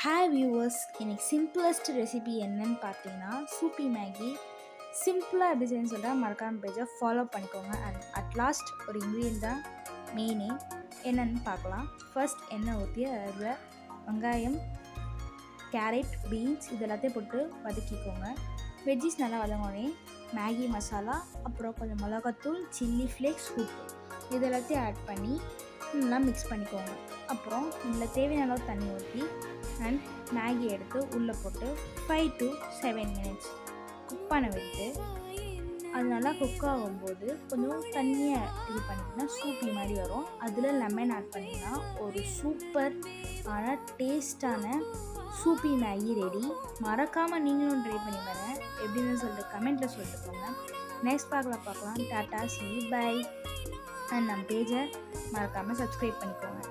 Hi viewers, எனக்கு simplest recipe என்னன்னு பார்த்தீங்கன்னா சூப்பி மேகி. சிம்பிளாக எப்படி செய்யணும்னு சொல்கிறேன், மறக்காம பேஜை ஃபாலோ பண்ணிக்கோங்க. அண்ட் அட் லாஸ்ட் ஒரு இன்க்ரீடியன்ட் தான் மெயினே, என்னென்னு பார்க்கலாம். ஃபர்ஸ்ட் எண்ணெய் ஊற்றி அதில் வெங்காயம், கேரட், பீன்ஸ் இது எல்லாத்தையும் போட்டு வதக்கிக்கோங்க. வெஜ்ஜிஸ் நல்லா வதங்கினோடனே மேகி மசாலா, அப்புறம் கொஞ்சம் மிளகாத்தூள், சில்லி ஃப்ளேக்ஸ், உப்பு இது எல்லாத்தையும் ஆட் பண்ணி நல்லா மிக்ஸ் பண்ணிக்கோங்க. அப்புறம் இதில் தேவையான அளவு தண்ணி ஊற்றி அண்ட் மேகி எடுத்து உள்ளே போட்டு 5 to 7 minutes குக் பண்ண விட்டு அது நல்லா குக் ஆகும்போது கொஞ்சம் தண்ணியை இது பண்ணிங்கன்னா சூப்பி மாதிரி வரும். அதில் லெமன் ஆட் பண்ணிங்கன்னா ஒரு சூப்பர் டேஸ்டான சூப்பி மேகி ரெடி. மறக்காமல் நீங்களும் ட்ரை பண்ணி பாருங்க. எப்படின்னு சொல்லிட்டு கமெண்ட்டில் சொல்லிட்டு போங்க. நெக்ஸ்ட் பார்க்கலாம். Tata, C by. அண்ட் நம்ம பேஜை மறக்காமல் சப்ஸ்கிரைப் பண்ணிக்கோங்க.